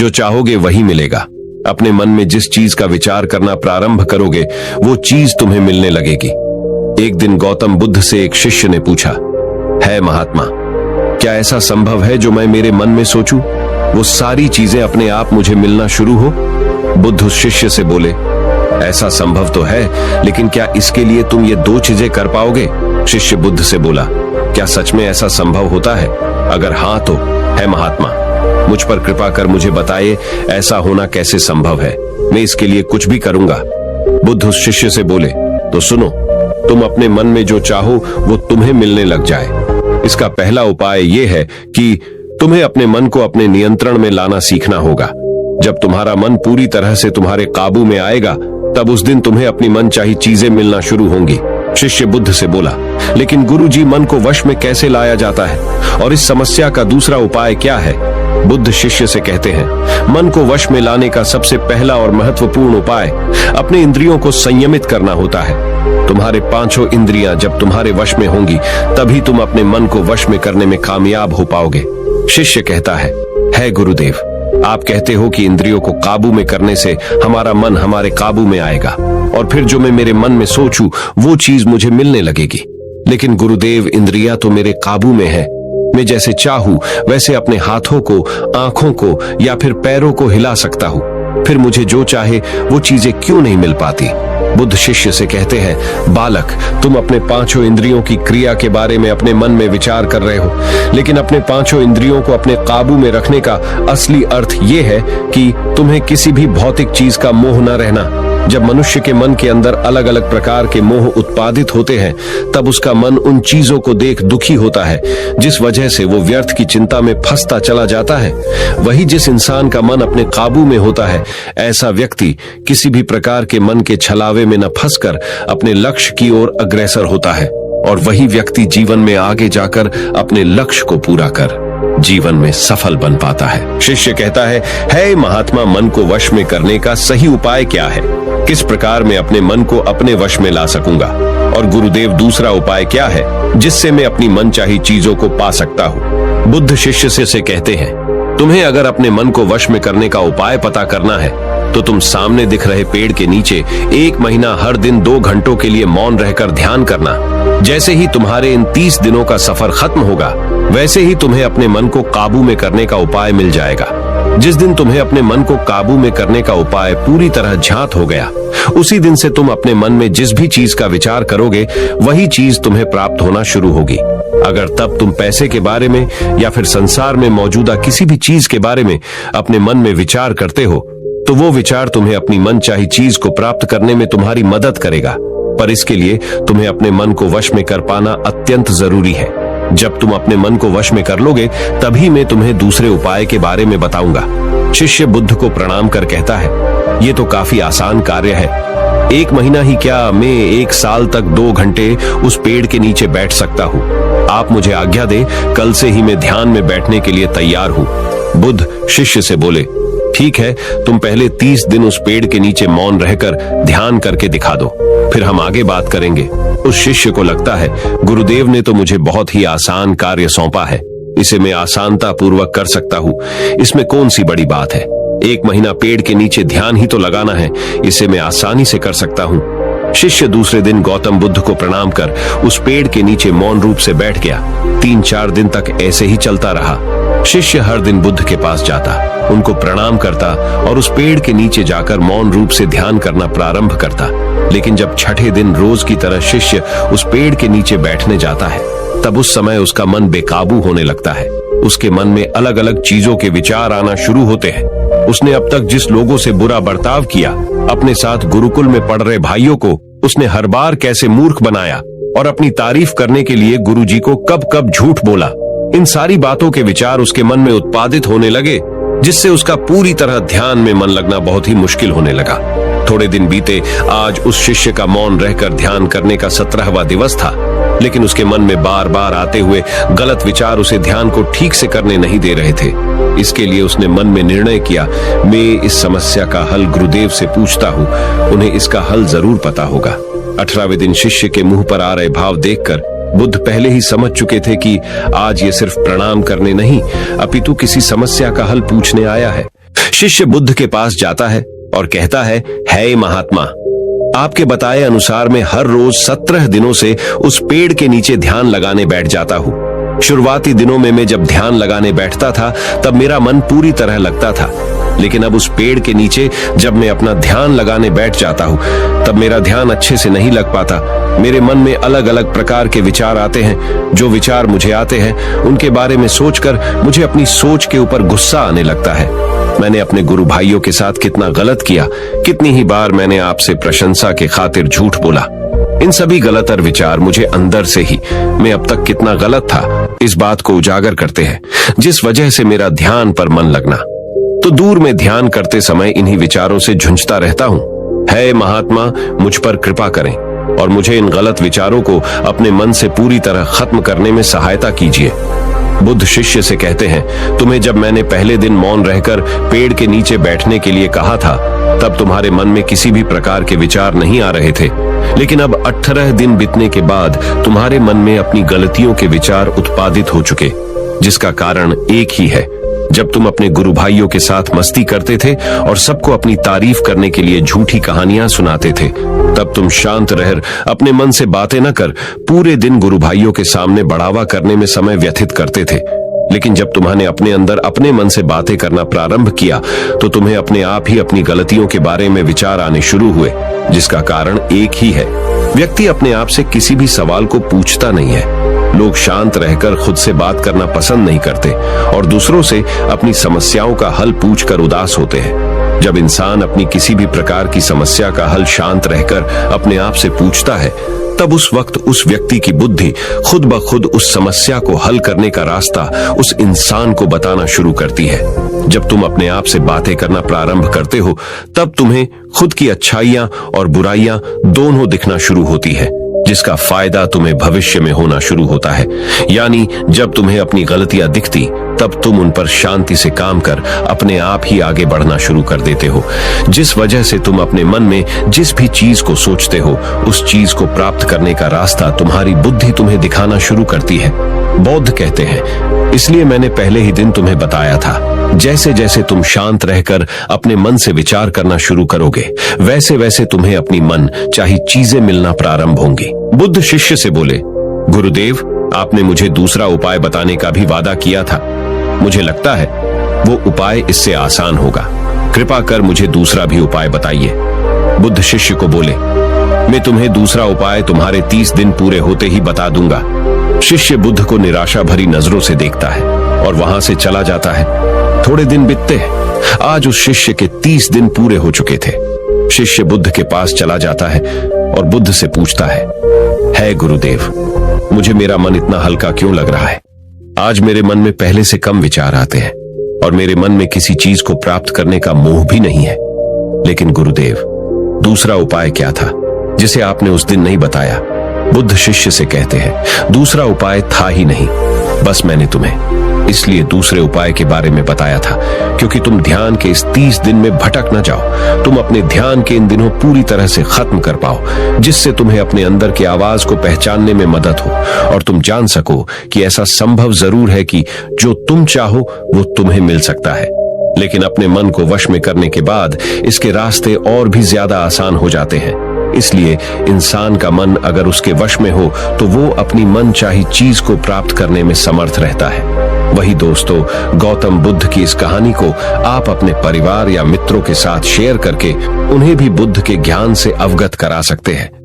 जो चाहोगे वही मिलेगा। अपने मन में जिस चीज का विचार करना प्रारंभ करोगे वो चीज तुम्हें मिलने लगेगी। एक दिन गौतम बुद्ध से एक शिष्य ने पूछा, है महात्मा, क्या ऐसा संभव है जो मैं मेरे मन में सोचूं वो सारी चीजें अपने आप मुझे मिलना शुरू हो? बुद्ध उस शिष्य से बोले, ऐसा संभव तो है, लेकिन क्या इसके लिए तुम ये दो चीजें कर पाओगे? शिष्य बुद्ध से बोला, क्या सच में ऐसा संभव होता है? अगर हाँ तो है महात्मा, मुझ पर कृपा कर मुझे बताइए ऐसा होना कैसे संभव है, मैं इसके लिए कुछ भी करूंगा। बुद्ध उस शिष्य से बोले, तो सुनो, तुम अपने मन में जो चाहो वो तुम्हें मिलने लग जाए। इसका पहला उपाय यह है कि तुम्हें अपने मन को अपने नियंत्रण में लाना सीखना होगा। जब तुम्हारा मन पूरी तरह से तुम्हारे काबू में आएगा तब उस दिन तुम्हें अपनी मनचाही चीजें मिलना शुरू होंगी। शिष्य बुद्ध से बोला, लेकिन गुरुजी, मन को वश में कैसे लाया जाता है और इस समस्या का दूसरा उपाय क्या है? बुद्ध शिष्य से कहते हैं, मन को वश में लाने का सबसे पहला और महत्वपूर्ण उपाय अपने इंद्रियों को संयमित करना होता है। तुम्हारे पांचों इंद्रियां जब तुम्हारे वश में होंगी तभी तुम अपने मन को वश में करने में कामयाब हो पाओगे। शिष्य कहता है गुरुदेव, आप कहते हो कि इंद्रियों को काबू में करने से हमारा मन हमारे काबू में आएगा और फिर जो मैं मेरे मन में सोचूं वो चीज मुझे मिलने लगेगी। लेकिन गुरुदेव, इंद्रियां तो मेरे काबू में है। मैं जैसे चाहूं वैसे अपने हाथों को, आंखों को या फिर पैरों को हिला सकता हूं, फिर मुझे जो चाहे वो चीजें क्यों नहीं मिल पाती? बुद्ध शिष्य से कहते हैं, बालक, तुम अपने पांचों इंद्रियों की क्रिया के बारे में अपने मन में विचार कर रहे हो, लेकिन अपने पांचों इंद्रियों को अपने काबू में रखने का असली अर्थ यह है कि तुम्हें किसी भी भौतिक चीज का मोह न रहना। जब मनुष्य के मन के अंदर अलग अलग प्रकार के मोह उत्पादित होते हैं तब उसका मन उन चीजों को देख दुखी होता है जिस वजह से वो व्यर्थ की चिंता में फंसता चला जाता है। वही जिस इंसान का मन अपने काबू में होता है, ऐसा व्यक्ति किसी भी प्रकार के मन के छलावे में न फंसकर अपने लक्ष्य की ओर अग्रसर होता है और वही व्यक्ति जीवन में आगे जाकर अपने लक्ष्य को पूरा कर जीवन में सफल बन पाता है। शिष्य कहता है महात्मा, मन को वश में करने का सही उपाय क्या है? किस प्रकार मैं अपने मन को अपने वश में ला सकूंगा? और गुरुदेव, दूसरा उपाय क्या है जिससे मैं अपनी मनचाही चीजों को पा सकता हूँ? बुद्ध शिष्य से कहते हैं, तुम्हें अगर अपने मन को वश में करने का उपाय पता करना है तो तुम सामने दिख रहे पेड़ के नीचे 1 महीना हर दिन 2 घंटों के लिए मौन रहकर ध्यान करना। जैसे ही तुम्हारे इन 30 दिनों का सफर खत्म होगा वैसे ही तुम्हें अपने मन को काबू में करने का उपाय मिल जाएगा। जिस दिन तुम्हें अपने मन को काबू में करने का उपाय पूरी तरह झांत हो गया, उसी दिन से तुम अपने मन में जिस भी चीज का विचार करोगे वही चीज तुम्हें प्राप्त होना शुरू होगी। अगर तब तुम पैसे के बारे में या फिर संसार में मौजूदा किसी भी चीज के बारे में अपने मन में विचार करते हो तो वो विचार तुम्हें अपनी मनचाही चीज को प्राप्त करने में तुम्हारी मदद करेगा। पर इसके लिए तुम्हें अपने मन को वश में कर पाना अत्यंत जरूरी है। जब तुम अपने मन को वश में कर लोगे तभी मैं तुम्हें दूसरे उपाय के बारे में बताऊंगा। शिष्य बुद्ध को प्रणाम कर कहता है, ये तो काफी आसान कार्य है। 1 महीना ही क्या, मैं 1 साल तक 2 घंटे उस पेड़ के नीचे बैठ सकता हूँ। आप मुझे आज्ञा दे, कल से ही मैं ध्यान में बैठने के लिए तैयार हूँ। बुद्ध शिष्य से बोले, ठीक है, तुम पहले 30 दिन उस पेड़ के नीचे मौन रहकर ध्यान करके दिखा दो, फिर हम आगे बात करेंगे। उस शिष्य को लगता है, गुरुदेव ने तो मुझे बहुत ही आसान कार्य सौंपा है, इसे मैं आसानता पूर्वक कर सकता हूँ, इसमें कौन सी बड़ी बात है? 1 महीना पेड़ के नीचे ध्यान ही तो लगाना है, इसे मैं आसानी से कर सकता हूँ। शिष्य दूसरे दिन गौतम बुद्ध को प्रणाम कर उस पेड़ के नीचे मौन रूप से बैठ गया। 3-4 दिन तक ऐसे ही चलता रहा। शिष्य हर दिन बुद्ध के पास जाता, उनको प्रणाम करता और उस पेड़ के नीचे जाकर मौन रूप से ध्यान करना प्रारंभ करता। लेकिन जब छठे दिन रोज की तरह शिष्य उस पेड़ के नीचे बैठने जाता है तब उस समय उसका मन बेकाबू होने लगता है। उसके मन में अलग अलग चीजों के विचार आना शुरू होते हैं। उसने अब तक जिस लोगों से बुरा बर्ताव किया, अपने साथ गुरुकुल में पढ़ रहे भाइयों को उसने हर बार कैसे मूर्ख बनाया और अपनी तारीफ करने के लिए गुरुजी को कब कब झूठ बोला, इन सारी बातों के विचार उसके मन में उत्पादित होने लगे, जिससे उसका पूरी तरह ध्यान में मन लगना बहुत ही मुश्किल होने लगा। थोड़े दिन बीते, आज उस शिष्य का मौन रहकर ध्यान करने का 17वां दिवस था, लेकिन उसके मन में बार बार आते हुए गलत विचार उसे ध्यान को ठीक से करने नहीं दे रहे थे। इसके लिए उसने मन में निर्णय किया, मैं इस समस्या का हल गुरुदेव से पूछता हूँ, उन्हें इसका हल जरूर पता होगा। 18वें दिन शिष्य के मुंह पर आ रहे भाव देखकर बुद्ध पहले ही समझ चुके थे कि आज ये सिर्फ प्रणाम करने नहीं अपितु किसी समस्या का हल पूछने आया है। शिष्य बुद्ध के पास जाता है और कहता है, हे महात्मा, आपके बताए अनुसार मैं हर रोज 17 दिनों से उस पेड़ के नीचे ध्यान लगाने बैठ जाता हूँ। शुरुआती दिनों में मैं जब ध्यान लगाने बैठता था तब मेरा मन पूरी तरह लगता था, लेकिन अब उस पेड़ के नीचे जब मैं अपना ध्यान लगाने बैठ जाता हूँ तब मेरा ध्यान अच्छे से नहीं लग पाता। मेरे मन में अलग अलग प्रकार के विचार आते हैं। जो विचार मुझे आते हैं उनके बारे में सोचकर मुझे अपनी सोच के ऊपर गुस्सा आने लगता है। मैंने अपने गुरु भाइयों के साथ कितना गलत किया, कितनी ही बार मैंने आपसे प्रशंसा के खातिर झूठ बोला। इन सभी गलतर विचार मुझे अंदर से ही मैं अब तक कितना गलत था इस बात को उजागर करते हैं, जिस वजह से मेरा ध्यान पर मन लगना। तो दूर में ध्यान करते समय इन्हीं विचारों से झुंझता रहता हूँ। हे महात्मा, मुझ पर कृपा करें और मुझे इन गलत विचारों को अपने मन से पूरी तरह खत्म करने में सहायता कीजिए। बुद्ध शिष्य से कहते हैं, तुम्हें जब मैंने पहले दिन मौन रहकर पेड़ के नीचे बैठने के लिए कहा था तब तुम्हारे मन में किसी भी प्रकार के विचार नहीं आ रहे थे, लेकिन अब 18 दिन बीतने के बाद तुम्हारे मन में अपनी गलतियों के विचार उत्पादित हो चुके, जिसका कारण एक ही है। जब तुम अपने गुरु भाइयों के साथ मस्ती करते थे और सबको अपनी तारीफ करने के लिए झूठी कहानियां सुनाते थे, तब तुम शांत रह अपने मन से बातें न कर पूरे दिन गुरु भाइयों के सामने बढ़ावा करने में समय व्यतीत करते थे। लेकिन जब तुम्हारे अपने अंदर अपने मन से बातें करना प्रारंभ किया तो तुम्हें अपने आप ही अपनी गलतियों के बारे में विचार आने शुरू हुए, जिसका कारण एक ही है। व्यक्ति अपने आप से किसी भी सवाल को पूछता नहीं है। लोग शांत रहकर खुद से बात करना पसंद नहीं करते और दूसरों से अपनी समस्याओं का हल पूछकर उदास होते हैं। जब इंसान अपनी किसी भी प्रकार की समस्या का हल शांत रहकर अपने आप से पूछता है, तब उस वक्त उस व्यक्ति की बुद्धि खुद ब खुद उस समस्या को हल करने का रास्ता उस इंसान को बताना शुरू करती है। जब तुम अपने आप से बातें करना प्रारंभ करते हो तब तुम्हें खुद की अच्छाइयां और बुराइयां दोनों दिखना शुरू होती है, जिसका फायदा तुम्हें भविष्य में होना शुरू होता है। यानी जब तुम्हें अपनी गलतियां दिखती तब तुम उन पर शांति से काम कर अपने आप ही आगे बढ़ना शुरू कर देते हो, जिस वजह से तुम अपने मन में जिस भी चीज को सोचते हो उस चीज को प्राप्त करने का रास्ता तुम्हारी बुद्धि तुम्हें दिखाना शुरू करती है। बौद्ध कहते हैं, इसलिए मैंने पहले ही दिन तुम्हें बताया था, जैसे जैसे तुम शांत रहकर अपने मन से विचार करना शुरू करोगे वैसे वैसे तुम्हें अपनी मन चाही चीजें मिलना प्रारंभ होंगी। बुद्ध शिष्य से बोले, गुरुदेव, आपने मुझे दूसरा उपाय बताने का भी वादा किया था। मुझे लगता है वो उपाय इससे आसान होगा। कृपा कर मुझे दूसरा भी उपाय बताइए। बुद्ध शिष्य को बोले, मैं तुम्हें दूसरा उपाय तुम्हारे 30 दिन पूरे होते ही बता दूंगा। शिष्य बुद्ध को निराशा भरी नजरों से देखता है और वहां से चला जाता है। थोड़े दिन बीतते हैं। आज उस शिष्य के 30 दिन पूरे हो चुके थे। शिष्य बुद्ध के पास चला जाता है और बुद्ध से पूछता है, हे गुरुदेव, मुझे मेरा मन इतना हल्का क्यों लग रहा है? आज मेरे मन में पहले से कम विचार आते हैं और मेरे मन में किसी चीज को प्राप्त करने का मोह भी नहीं है। लेकिन गुरुदेव, दूसरा उपाय क्या था जिसे आपने उस दिन नहीं बताया? बुद्ध शिष्य से कहते हैं, दूसरा उपाय था ही नहीं, बस मैंने तुम्हें इसलिए दूसरे उपाय के बारे में बताया था क्योंकि तुम ध्यान के इस 30 दिन में भटक न जाओ। तुम अपने ध्यान के इन दिनों पूरी तरह से खत्म कर पाओ, जिससे तुम्हें अपने अंदर की आवाज को पहचानने में मदद हो और तुम जान सको कि ऐसा संभव जरूर है कि जो तुम चाहो वो तुम्हें मिल सकता है। लेकिन अपने मन को वश में करने के बाद इसके रास्ते और भी ज्यादा आसान हो जाते हैं। इसलिए इंसान का मन अगर उसके वश में हो तो वो अपनी मन चाही चीज को प्राप्त करने में समर्थ रहता है। वही दोस्तों, गौतम बुद्ध की इस कहानी को आप अपने परिवार या मित्रों के साथ शेयर करके उन्हें भी बुद्ध के ज्ञान से अवगत करा सकते हैं।